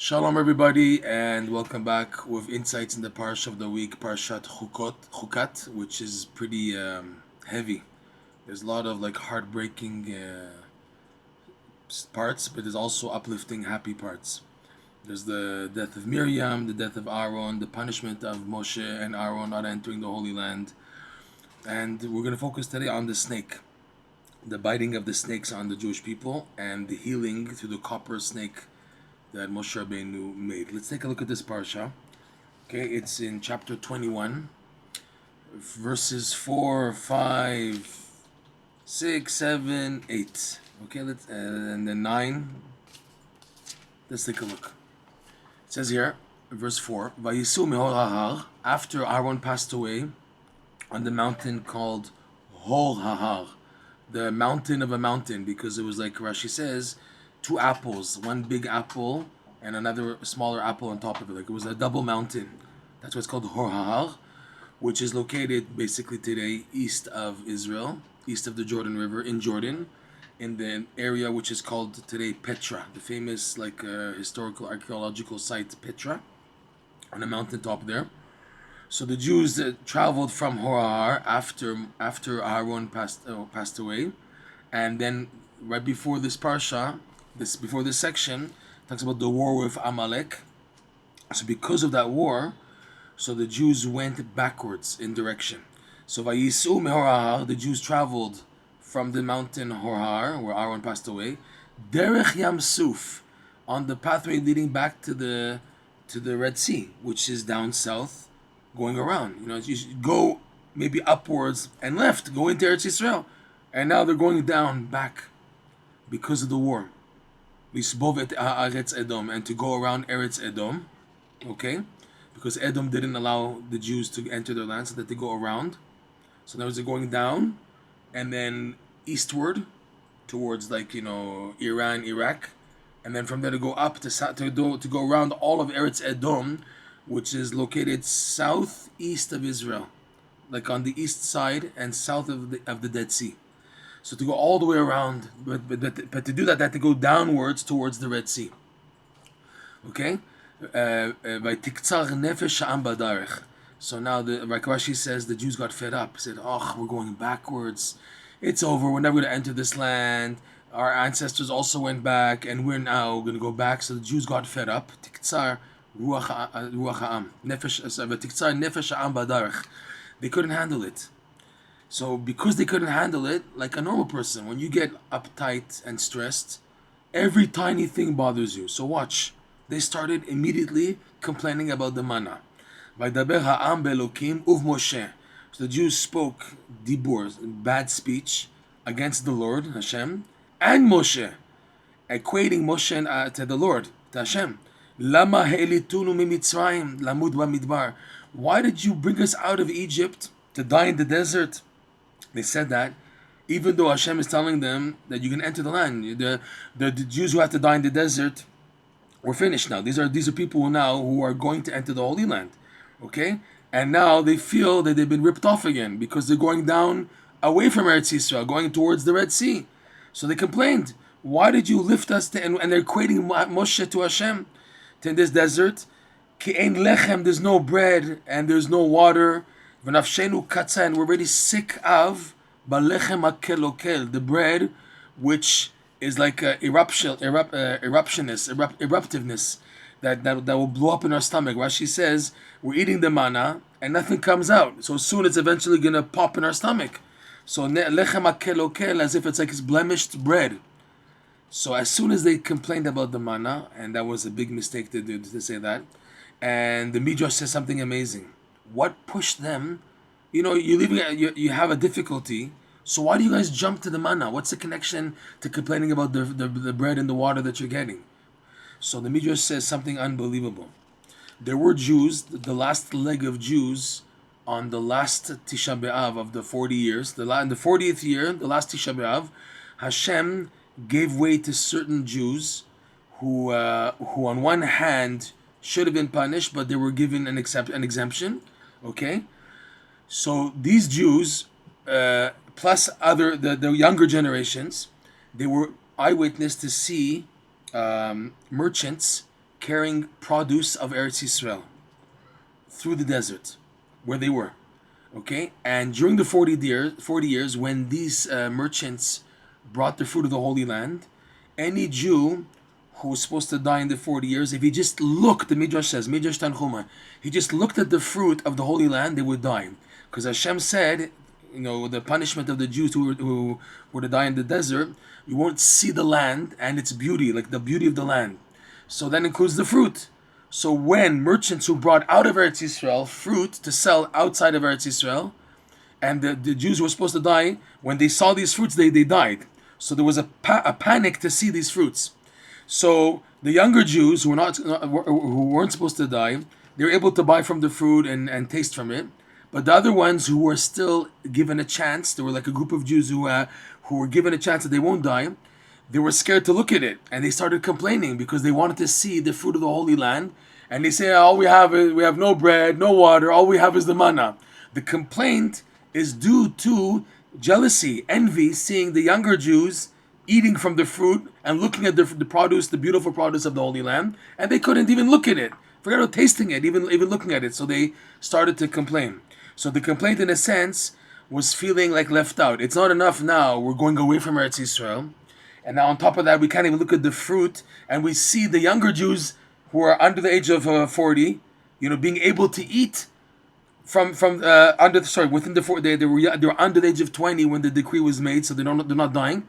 Shalom, everybody, and welcome back with insights in the parsha of the week, Parshat Chukat, which is pretty heavy. There's a lot of heartbreaking parts, but there's also uplifting, happy parts. There's the death of Miriam, the death of Aaron, the punishment of Moshe and Aaron not entering the Holy Land, and we're going to focus today on the snake, the biting of the snakes on the Jewish people, and the healing through the copper snake that Moshe Rabbeinu made. Let's take a look at this parsha. Okay, it's in chapter 21, verses 4, 5, 6, 7, 8. Okay, and then 9. Let's take a look. It says here, verse 4, Vayisu mehor hahar, after Aaron passed away on the mountain called Hor Hahar, the mountain of a mountain, because it was like Rashi says, two apples, one big apple and another smaller apple on top of it. Like it was a double mountain. That's why it's called Hor Hahar, which is located basically today east of Israel, east of the Jordan River in Jordan, in the area which is called today Petra, the famous historical archaeological site Petra, on a mountaintop there. So the Jews traveled from Hor Hahar after Aaron passed away, and then right before this parsha, before this section talks about the war with Amalek. So because of that war, so the Jews went backwards in direction. So Vayisu mehor hahar, the Jews traveled from the mountain Hor Hahar, where Aaron passed away, derech Yam Suf, on the pathway leading back to the Red Sea, which is down south, going around. You should go maybe upwards and left, go into Eretz Yisrael, and now they're going down back because of the war. Lisbov et Eretz Edom, and to go around Eretz Edom, okay? Because Edom didn't allow the Jews to enter their land, so that they go around. So now they're going down, and then eastward, towards Iran, Iraq, and then from there to go up to go around all of Eretz Edom, which is located southeast of Israel, like on the east side and south of the Dead Sea. So to go all the way around, but to do that, they had to go downwards towards the Red Sea. Okay? So now, like Rashi says, the Jews got fed up. Said, "Oh, we're going backwards. It's over. We're never going to enter this land. Our ancestors also went back, and we're now going to go back." So the Jews got fed up. They couldn't handle it. So because they couldn't handle it, like a normal person, when you get uptight and stressed, every tiny thing bothers you. So watch. They started immediately complaining about the manna. Vaydaber ha'am be'elokim uv Moshe. So the Jews spoke dibur, bad speech, against the Lord, Hashem, and Moshe, equating Moshe to the Lord, to Hashem. Lama he'elitunu mimitzrayim lamud bamidbar. Why did you bring us out of Egypt to die in the desert? They said that, even though Hashem is telling them that you can enter the land. The Jews who have to die in the desert, we're finished now. These are people who are going to enter the Holy Land, okay? And now they feel that they've been ripped off again because they're going down away from Eretz Yisrael, going towards the Red Sea. So they complained, why did you lift us and they're equating Moshe to Hashem, to in this desert. Ki ein lechem, there's no bread and there's no water. V'nafshenu katza, and we're already sick of balechem hakelokel, the bread which is like eruptiveness that will blow up in our stomach. Rashi says we're eating the manna and nothing comes out. So soon it's eventually gonna pop in our stomach. So lechem hakelokel, as if it's like it's blemished bread. So as soon as they complained about the manna, and that was a big mistake to do, to say that, and the Midrash says something amazing. What pushed them? You have a difficulty. So why do you guys jump to the manna? What's the connection to complaining about the bread and the water that you're getting? So the Midrash says something unbelievable. There were Jews, the last leg of Jews, on the last Tisha B'Av of the 40 years. In the 40th year, the last Tisha B'Av, Hashem gave way to certain Jews who on one hand should have been punished, but they were given an exemption. Okay, so these Jews, plus the younger generations, they were eyewitness to see merchants carrying produce of Eretz Yisrael through the desert where they were. Okay, and during the 40 years, when these merchants brought the fruit of the Holy Land, any Jew who was supposed to die in the 40 years, if he just looked, the Midrash says, Midrash Tanchuma, he just looked at the fruit of the Holy Land, they would die. Because Hashem said, the punishment of the Jews who were to die in the desert, you won't see the land and its beauty, like the beauty of the land. So that includes the fruit. So when merchants who brought out of Eretz Yisrael fruit to sell outside of Eretz Yisrael, and the Jews who were supposed to die, when they saw these fruits, they died. So there was a panic to see these fruits. So the younger Jews who weren't supposed to die, they were able to buy from the fruit and taste from it. But the other ones who were still given a chance, there were like a group of Jews who were given a chance that they won't die. They were scared to look at it, and they started complaining because they wanted to see the fruit of the Holy Land. And they say, all we have no bread, no water, all we have is the manna. The complaint is due to jealousy, envy, seeing the younger Jews eating from the fruit and looking at the produce, the beautiful produce of the Holy Land, and they couldn't even look at it. Forget about tasting it, even looking at it. So they started to complain. So the complaint, in a sense, was feeling like left out. It's not enough now. We're going away from Eretz Yisrael. And now on top of that, we can't even look at the fruit, and we see the younger Jews who are under the age of 40, being able to eat within the 40. They were under the age of 20 when the decree was made, so they're not dying,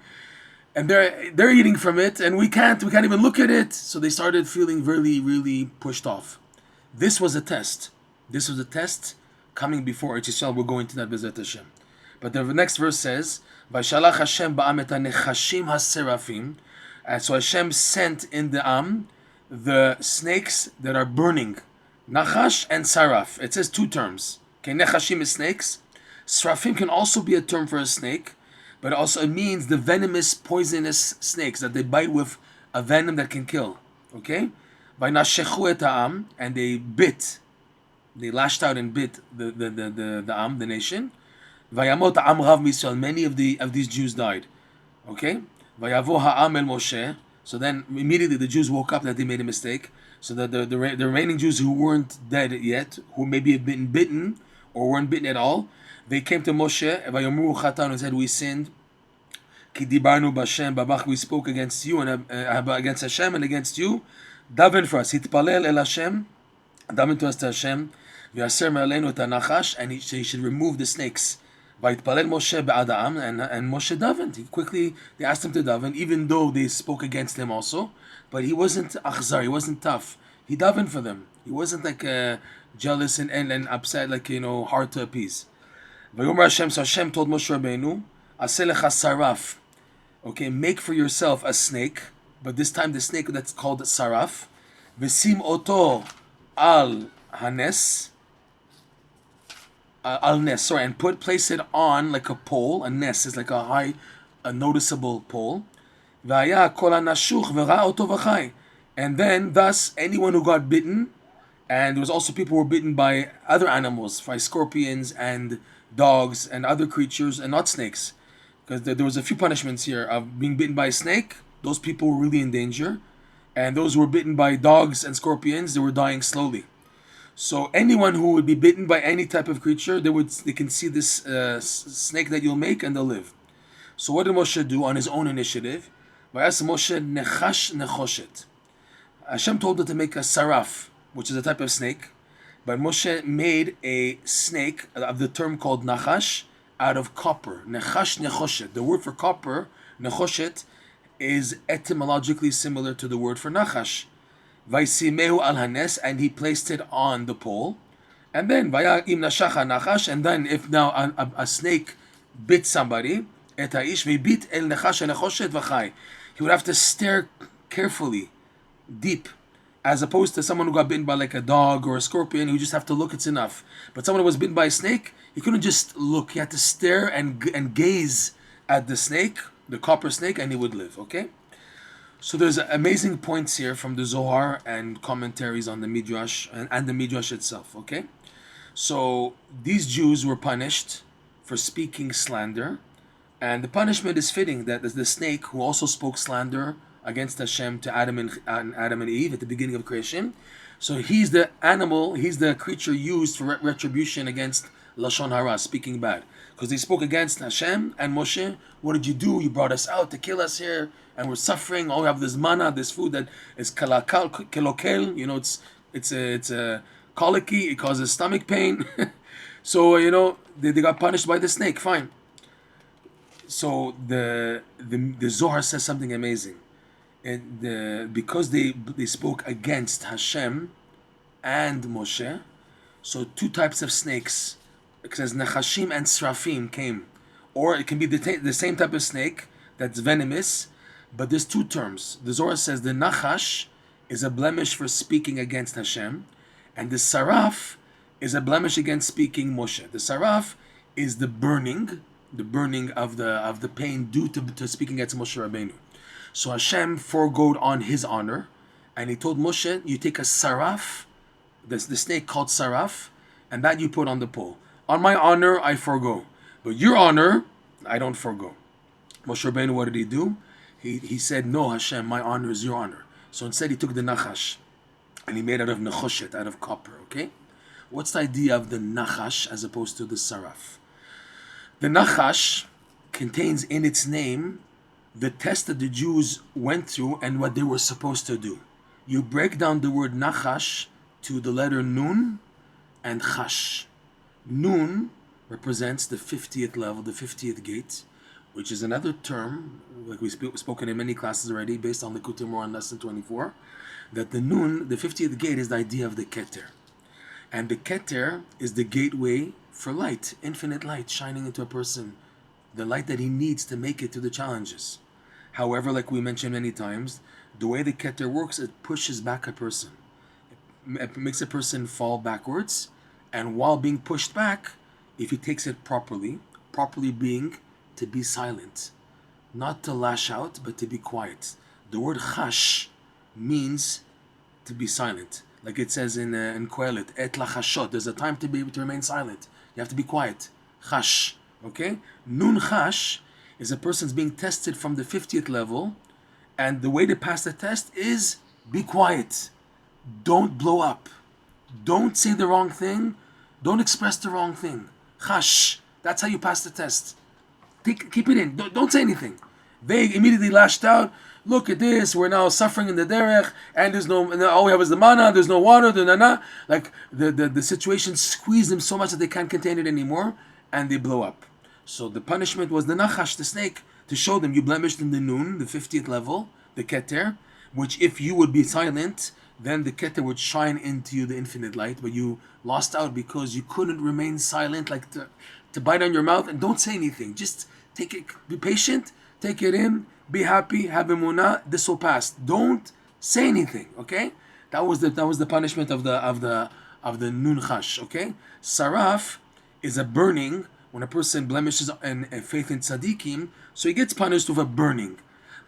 and they're eating from it, and we can't even look at it. So they started feeling really, really pushed off. This was a test. This was a test coming before Eretz Yisrael. We're going to that B'ezrat Hashem. But the next verse says, "Vayishalach Hashem ba'am et hanechashim haserafim," and so Hashem sent in the Am the snakes that are burning, Nechash and Saraf. It says two terms. Okay, Nechashim is snakes. Sarafim can also be a term for a snake, but it means the venomous, poisonous snakes that they bite with a venom that can kill. Okay, Vaynashechu et ha'am, and they lashed out and bit the Am, the nation. Vayamot ha'am rav misrael, many of these Jews died. Okay, Vayavo ha'am el Moshe. So then immediately the Jews woke up that they made a mistake. So that the remaining Jews who weren't dead yet, who maybe have been bitten or weren't bitten at all, they came to Moshe and said, "We sinned. Ki dibarnu b'Hashem babach, we spoke against you and against Hashem and against you. Daven for us. Hitpalel el Hashem. Daven to us to Hashem. V'yaser me'aleinu et hanachash, and he should remove the snakes. Vayitpalel Moshe ba'ad ha'am, and Moshe davened. They asked him to daven, even though they spoke against him also. But he wasn't achzar, he wasn't tough. He davened for them. He wasn't like jealous and upset, hard to appease. Vayomer Hashem, so Hashem told Moshe Rabbeinu, Aseh lecha saraf. Okay, make for yourself a snake, but this time the snake that's called saraf. V'sim oto al hanes. And place it on like a pole. A nes is like a noticeable pole. And then, thus, anyone who got bitten, and there was also people who were bitten by other animals, by scorpions and dogs and other creatures, and not snakes, because there was a few punishments here of being bitten by a snake. Those people were really in danger, and those who were bitten by dogs and scorpions, they were dying slowly. So anyone who would be bitten by any type of creature, they can see this snake that you'll make, and they'll live. So what did Moshe do on his own initiative? Vayas Moshe Nechash nechoshet. Hashem told him to make a saraf, which is a type of snake, but Moshe made a snake of the term called Nechash out of copper. Nechash nechoshet. The word for copper, nechoshet, is etymologically similar to the word for Nechash. Vaisimehu al hanes, and he placed it on the pole. And then vayim nashacha Nechash, and then if now a snake bit somebody, et haish v'bit el Nechash nechoshet v'chai, he would have to stare carefully, deep, as opposed to someone who got bitten by like a dog or a scorpion. You just have to look, it's enough. But someone who was bitten by a snake, he couldn't just look. He had to stare and gaze at the snake, the copper snake, and he would live. Okay. So there's amazing points here from the Zohar and commentaries on the Midrash and the Midrash itself, okay? So these Jews were punished for speaking slander, and the punishment is fitting that the snake who also spoke slander against Hashem to Adam and Eve at the beginning of creation. So he's the animal, he's the creature used for retribution against lashon hara, speaking bad, because they spoke against Hashem and Moshe. What did you do? You brought us out to kill us here, and we're suffering. Oh, we have this manna, this food that is kelokel. You know, it's a colicky. It causes stomach pain. So they got punished by the snake. Fine. So the Zohar says something amazing. Because they spoke against Hashem and Moshe, so two types of snakes. It says Nechashim and Srafim came, or it can be the same type of snake that's venomous, but there's two terms. The Zohar says the Nechash is a blemish for speaking against Hashem, and the Saraf is a blemish against speaking Moshe. The Saraf is the burning of the pain due to speaking against Moshe Rabbeinu. So Hashem foregoed on his honor, and he told Moshe, you take a saraf, the snake called saraf, and that you put on the pole. On my honor, I forego. But your honor, I don't forego. Moshe Rabbeinu, what did he do? He said, no, Hashem, my honor is your honor. So instead he took the Nechash, and he made out of nechoshet, out of copper, okay? What's the idea of the Nechash as opposed to the saraf? The Nechash contains in its name the test that the Jews went through and what they were supposed to do. You break down the word Nechash to the letter Nun and Chash. Nun represents the 50th level, the 50th gate, which is another term, like we've spoken in many classes already, based on the Keter on lesson 24, that the Nun, the 50th gate, is the idea of the Keter. And the Keter is the gateway for light, infinite light shining into a person, the light that he needs to make it to the challenges. However, like we mentioned many times, the way the Keter works, it pushes back a person. It makes a person fall backwards, and while being pushed back, if he takes it properly being to be silent, not to lash out, but to be quiet. The word chash means to be silent. Like it says in Kohelet, et lachashot, there's a time to be able to remain silent. You have to be quiet. Chash, okay? Nun chash is a person's being tested from the 50th level, and the way to pass the test is be quiet. Don't blow up. Don't say the wrong thing. Don't express the wrong thing. Chash. That's how you pass the test. Keep it in. Don't say anything. They immediately lashed out. Look at this. We're now suffering in the derech, and there's no. And all we have is the manna. There's no water. Like the situation squeezed them so much that they can't contain it anymore, and they blow up. So the punishment was the Nechash, the snake, to show them you blemished in the Nun, the 50th level, the Keter, which if you would be silent, then the Keter would shine into you the infinite light, but you lost out because you couldn't remain silent, like to bite on your mouth and don't say anything. Just take it, be patient, take it in, be happy, have emunah, this will pass. Don't say anything, okay? That was the punishment of the Nun Chash, okay? Saraf is a burning. When a person blemishes in faith in tzaddikim, so he gets punished with a burning.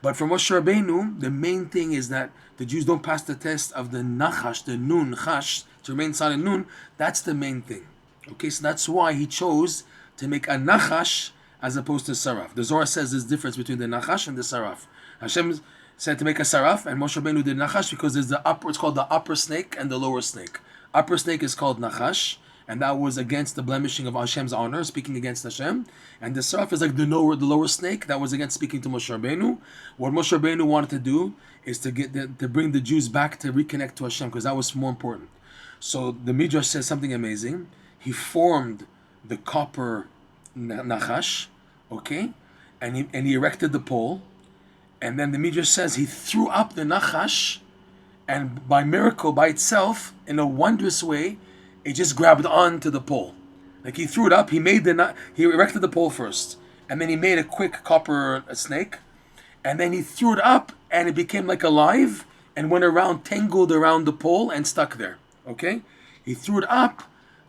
But for Moshe Rabbeinu, the main thing is that the Jews don't pass the test of the Nechash, the Nun, Chash, to remain silent Nun. That's the main thing. Okay, so that's why he chose to make a Nechash as opposed to Saraf. The Zohar says there's difference between the Nechash and the Saraf. Hashem said to make a Saraf, and Moshe Rabbeinu did Nechash because there's it's called the upper snake and the lower snake. Upper snake is called Nechash, and that was against the blemishing of Hashem's honor, speaking against Hashem. And the Saraf is like the lower snake, that was against speaking to Moshe Rabbeinu. What Moshe Rabbeinu wanted to do is to bring the Jews back to reconnect to Hashem, because that was more important. So the Midrash says something amazing. He formed the copper Nechash, okay, and he erected the pole, and then the Midrash says he threw up the Nechash, and by miracle, by itself, in a wondrous way, it just grabbed on to the pole. Like he threw it up, he erected the pole first, and then he made a quick copper snake, and then he threw it up, and it became like alive, and went around, tangled around the pole, and stuck there, okay? He threw it up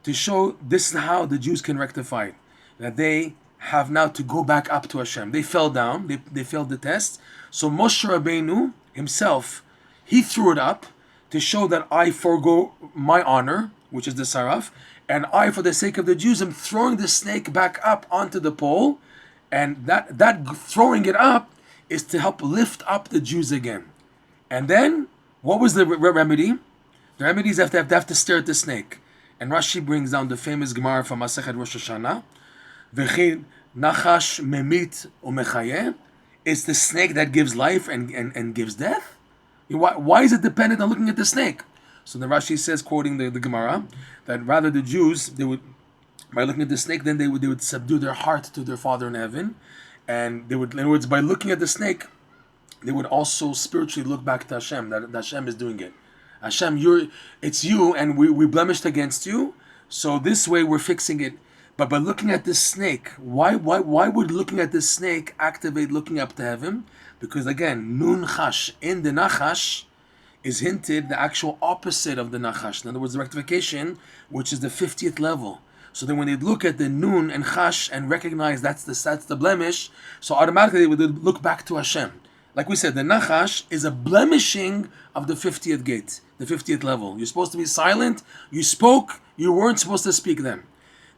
to show this is how the Jews can rectify it, that they have now to go back up to Hashem. They fell down, they failed the test, so Moshe Rabbeinu himself, he threw it up to show that I forego my honor, which is the Saraf, and I, for the sake of the Jews, am throwing the snake back up onto the pole, and that throwing it up is to help lift up the Jews again. And then, what was the remedy? The remedy is they have to stare at the snake. And Rashi brings down the famous Gemara from Masechet Rosh Hashanah. V'chi Nechash memit umechayeh. It's the snake that gives life and gives death. Why is it dependent on looking at the snake? So the Rashi says, quoting the Gemara, that rather the Jews, they would, by looking at the snake, then they would subdue their heart to their Father in heaven, and they would, in other words, by looking at the snake, they would also spiritually look back to Hashem, that Hashem is doing it. Hashem, it's you, and we blemished against you, so this way we're fixing it. But by looking at this snake, why would looking at this snake activate looking up to heaven? Because again, Nun Chash in the Nechash is hinted the actual opposite of the Nechash. In other words, the rectification, which is the 50th level. So then when they look at the Nun and Chash and recognize that's the blemish, so automatically they would look back to Hashem. Like we said, the Nechash is a blemishing of the 50th gate, the 50th level. You're supposed to be silent, you spoke, you weren't supposed to speak then.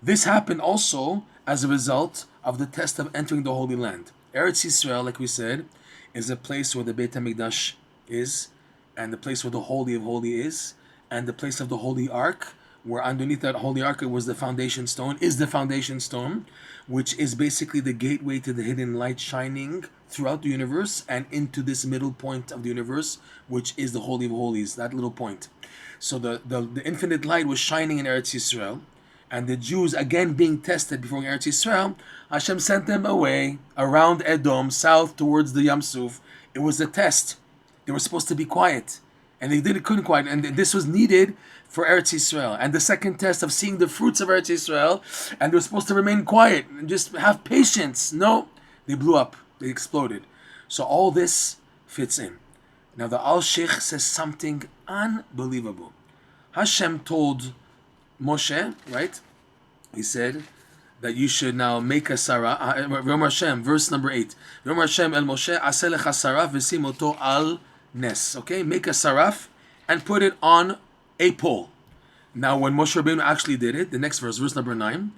This happened also as a result of the test of entering the Holy Land. Eretz Yisrael, like we said, is a place where the Beit HaMikdash is, and the place where the Holy of Holy is, and the place of the Holy Ark, where underneath that Holy Ark was the foundation stone, which is basically the gateway to the hidden light shining throughout the universe and into this middle point of the universe, which is the Holy of Holies, that little point. So the infinite light was shining in Eretz Yisrael, and the Jews, again being tested before Eretz Yisrael, Hashem sent them away around Edom, south towards the Yam Suf. It was a test. They were supposed to be quiet, and they couldn't quiet, and this was needed for Eretz Yisrael. And the second test of seeing the fruits of Eretz Yisrael, and they were supposed to remain quiet and just have patience. No, they blew up. They exploded. So all this fits in. Now the Al-Sheikh says something unbelievable. Hashem told Moshe, right? He said that you should now make a saraf. V'omer Hashem, verse number 8. V'omer Hashem el Moshe, aseh lecha saraf v'sim oto al nes. Okay, make a saraf and put it on a pole. Now, when Moshe Rabbeinu actually did it, the next verse, verse number 9.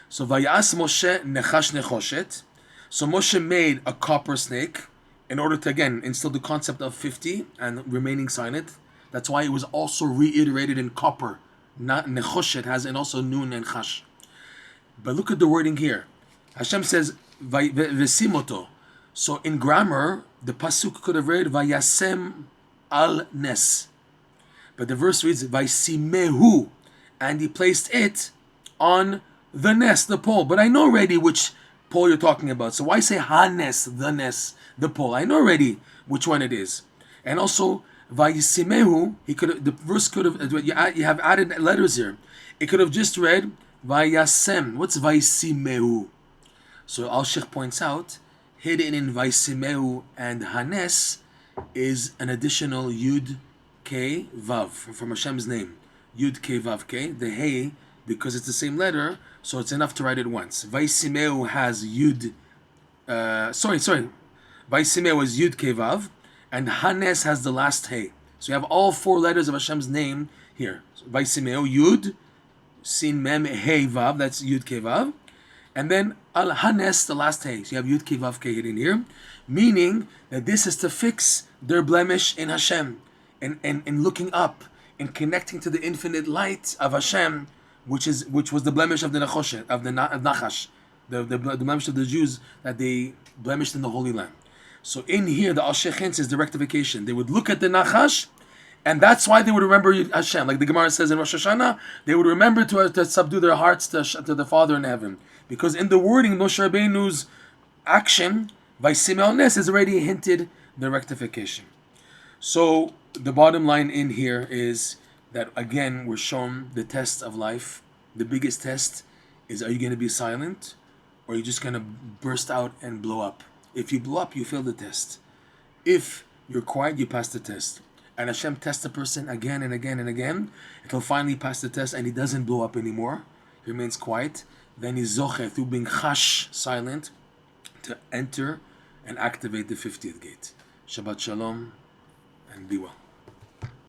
So vayas Moshe Nechash nechoshet. So Moshe made a copper snake in order to again instill the concept of 50 and remaining silent. That's why it was also reiterated in copper. Not Nechoshet has, and also Nun and Chash. But look at the wording here. Hashem says Vesimoto. So in grammar, the pasuk could have read Vayasem al Nes, but the verse reads Vaysimehu, and he placed it on the Nes, the pole. But I know already which pole you're talking about. So why say Hanes, the Nes, the pole? I know already which one it is. And also Vayisimehu, the verse could have, you have added letters here. It could have just read Vayasem. What's Vayisimehu? So Al-Sheikh points out, hidden in Vayisimehu and Hanes is an additional Yud K Vav from Hashem's name. Yud K Vav K. The Hey, because it's the same letter, so it's enough to write it once. Vayisimehu has Yud. Vayisimehu is Yud K Vav. And Hanes has the last Hey. So you have all four letters of Hashem's name here. So, Vaysimeo, Yud, Sin Mem Hey Vav, that's Yud Ke Vav. And then Al Hanes, the last Hey. So you have Yud Ke Vav Ke hidden here. Meaning that this is to fix their blemish in Hashem. And looking up and connecting to the infinite light of Hashem, which was the blemish of the Nechash, of Nechash, the blemish of the Jews that they blemished in the Holy Land. So in here, the Al-Sheikh is the rectification. They would look at the Nechash, and that's why they would remember Hashem. Like the Gemara says in Rosh Hashanah, they would remember to subdue their hearts to the Father in heaven. Because in the wording, Moshe Rabbeinu's action, Vaysimei Nes, is already hinted the rectification. So the bottom line in here is that, again, we're shown the test of life. The biggest test is, are you going to be silent, or are you just going to burst out and blow up? If you blow up, you fail the test. If you're quiet, you pass the test. And Hashem tests a person again and again and again until finally pass the test and he doesn't blow up anymore. He remains quiet. Then he's zoche through being chash, silent, to enter and activate the 50th gate. Shabbat shalom and be well.